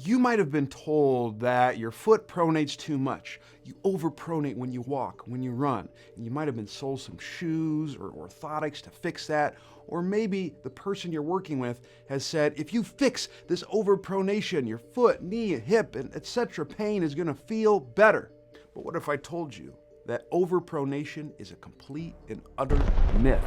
You might have been told that your foot pronates too much. You overpronate when you walk, when you run, and you might have been sold some shoes or orthotics to fix that, or maybe the person you're working with has said, if you fix this overpronation, your foot, knee, hip, and etc. pain is going to feel better. But what if I told you that overpronation is a complete and utter myth?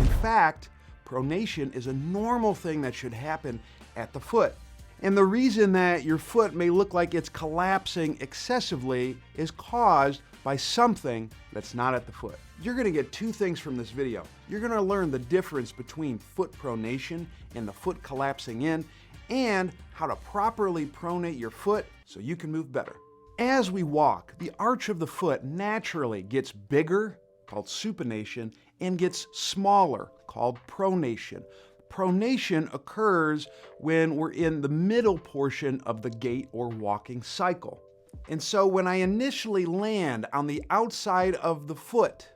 In fact, pronation is a normal thing that should happen at the foot. And the reason that your foot may look like it's collapsing excessively is caused by something that's not at the foot. You're going to get two things from this video. You're going to learn the difference between foot pronation and the foot collapsing in, and how to properly pronate your foot so you can move better. As we walk, the arch of the foot naturally gets bigger, called supination, and gets smaller, called pronation. Pronation occurs when we're in the middle portion of the gait or walking cycle. And so when I initially land on the outside of the foot,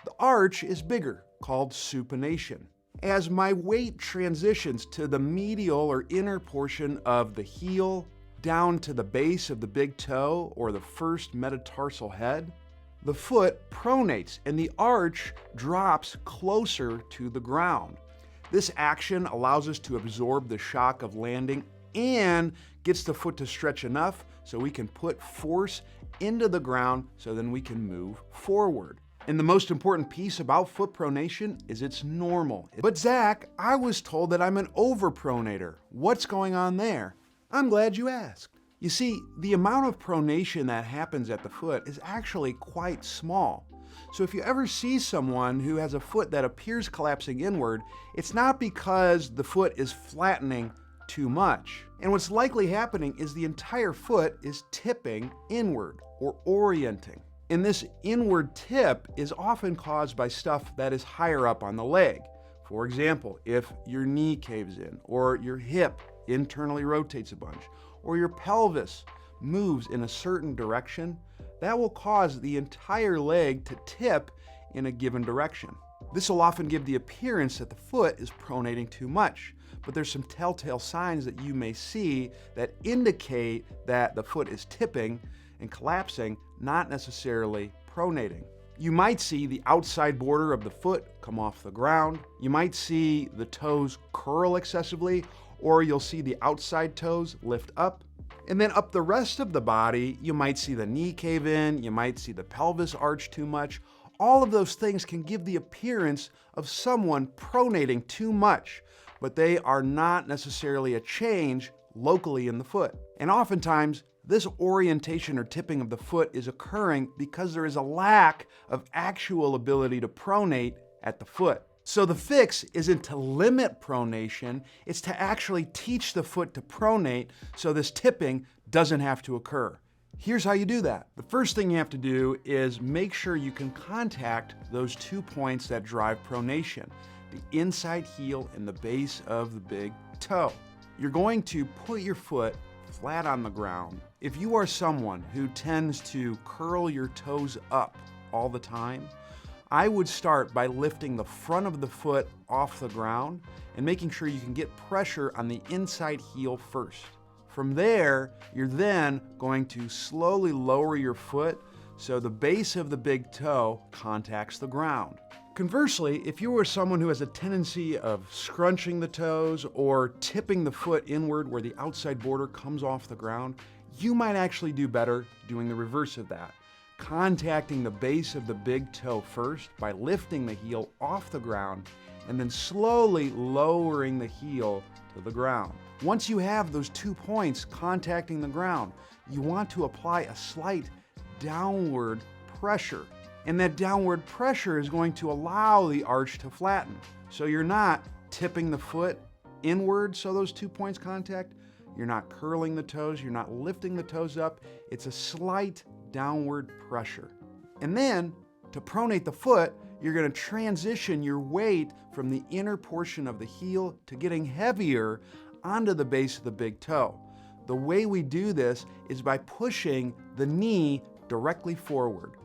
the arch is bigger, called supination. As my weight transitions to the medial or inner portion of the heel, down to the base of the big toe or the first metatarsal head, the foot pronates and the arch drops closer to the ground. This action allows us to absorb the shock of landing and gets the foot to stretch enough so we can put force into the ground so then we can move forward. And the most important piece about foot pronation is it's normal. But Zach, I was told that I'm an overpronator. What's going on there? I'm glad you asked. You see, the amount of pronation that happens at the foot is actually quite small. So if you ever see someone who has a foot that appears collapsing inward, it's not because the foot is flattening too much. And what's likely happening is the entire foot is tipping inward or orienting. And this inward tip is often caused by stuff that is higher up on the leg. For example, if your knee caves in, or your hip internally rotates a bunch, or your pelvis moves in a certain direction, that will cause the entire leg to tip in a given direction. This will often give the appearance that the foot is pronating too much, but there's some telltale signs that you may see that indicate that the foot is tipping and collapsing, not necessarily pronating. You might see the outside border of the foot come off the ground. You might see the toes curl excessively, or you'll see the outside toes lift up. And then up the rest of the body, you might see the knee cave in, you might see the pelvis arch too much. All of those things can give the appearance of someone pronating too much, but they are not necessarily a change locally in the foot. And oftentimes, this orientation or tipping of the foot is occurring because there is a lack of actual ability to pronate at the foot. So the fix isn't to limit pronation, it's to actually teach the foot to pronate so this tipping doesn't have to occur. Here's how you do that. The first thing you have to do is make sure you can contact those 2 points that drive pronation, the inside heel and the base of the big toe. You're going to put your foot flat on the ground. If you are someone who tends to curl your toes up all the time, I would start by lifting the front of the foot off the ground and making sure you can get pressure on the inside heel first. From there, you're then going to slowly lower your foot so the base of the big toe contacts the ground. Conversely, if you are someone who has a tendency of scrunching the toes or tipping the foot inward where the outside border comes off the ground, you might actually do better doing the reverse of that. Contacting the base of the big toe first by lifting the heel off the ground and then slowly lowering the heel to the ground. Once you have those 2 points contacting the ground, you want to apply a slight downward pressure. And that downward pressure is going to allow the arch to flatten. So you're not tipping the foot inward so those 2 points contact, you're not curling the toes, you're not lifting the toes up, it's a slight downward pressure. And then, to pronate the foot, you're going to transition your weight from the inner portion of the heel to getting heavier onto the base of the big toe. The way we do this is by pushing the knee directly forward.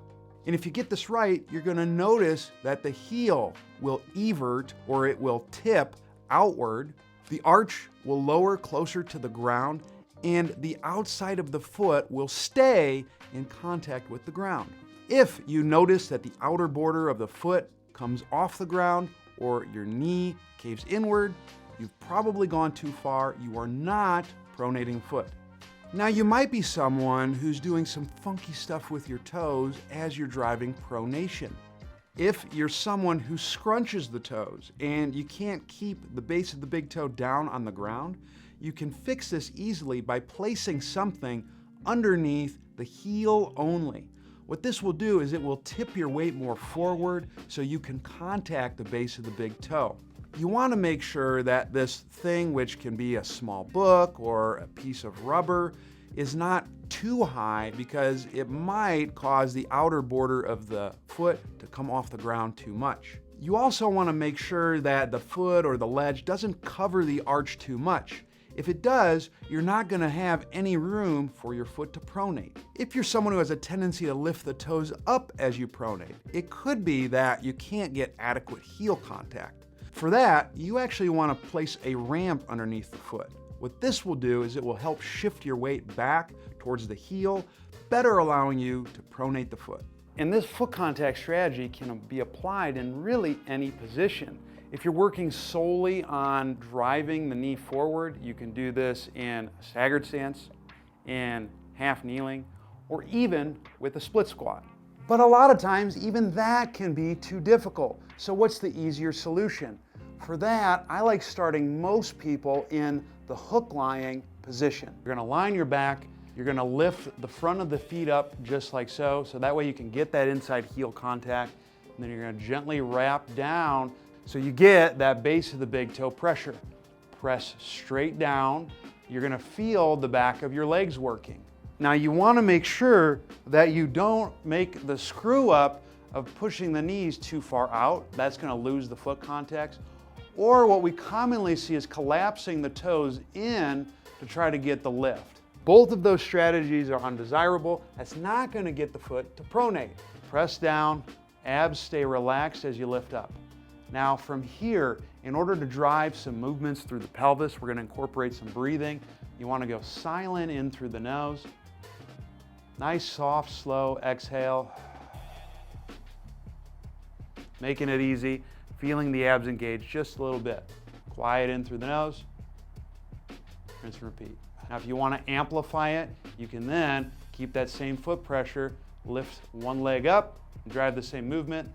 And if you get this right, you're going to notice that the heel will evert, or it will tip outward. The arch will lower closer to the ground, and the outside of the foot will stay in contact with the ground. If you notice that the outer border of the foot comes off the ground or your knee caves inward, you've probably gone too far. You are not pronating foot. Now, you might be someone who's doing some funky stuff with your toes as you're driving pronation. If you're someone who scrunches the toes and you can't keep the base of the big toe down on the ground, you can fix this easily by placing something underneath the heel only. What this will do is it will tip your weight more forward so you can contact the base of the big toe. You want to make sure that this thing, which can be a small book or a piece of rubber, is not too high because it might cause the outer border of the foot to come off the ground too much. You also want to make sure that the foot or the ledge doesn't cover the arch too much. If it does, you're not going to have any room for your foot to pronate. If you're someone who has a tendency to lift the toes up as you pronate, it could be that you can't get adequate heel contact. For that, you actually want to place a ramp underneath the foot. What this will do is it will help shift your weight back towards the heel, better allowing you to pronate the foot. And this foot contact strategy can be applied in really any position. If you're working solely on driving the knee forward, you can do this in a staggered stance, in half kneeling, or even with a split squat. But a lot of times, even that can be too difficult. So what's the easier solution? For that, I like starting most people in the hook lying position. You're gonna line your back, you're gonna lift the front of the feet up just like so that way you can get that inside heel contact, and then you're gonna gently wrap down so you get that base of the big toe pressure. Press straight down. You're gonna feel the back of your legs working. Now you wanna make sure that you don't make the screw up of pushing the knees too far out. That's gonna lose the foot contact. Or what we commonly see is collapsing the toes in to try to get the lift. Both of those strategies are undesirable. That's not gonna get the foot to pronate. Press down, abs stay relaxed as you lift up. Now from here, in order to drive some movements through the pelvis, we're gonna incorporate some breathing. You wanna go silent in through the nose. Nice, soft, slow exhale. Making it easy, feeling the abs engage just a little bit. Quiet in through the nose, rinse and repeat. Now if you want to amplify it, you can then keep that same foot pressure, lift one leg up, and drive the same movement.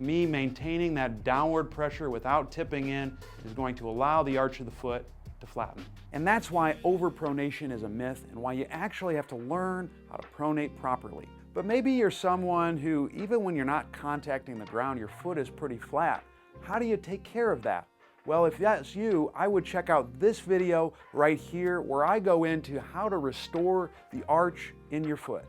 Me maintaining that downward pressure without tipping in is going to allow the arch of the foot to flatten. And that's why overpronation is a myth and why you actually have to learn how to pronate properly. But maybe you're someone who, even when you're not contacting the ground, your foot is pretty flat. How do you take care of that? Well, if that's you, I would check out this video right here where I go into how to restore the arch in your foot.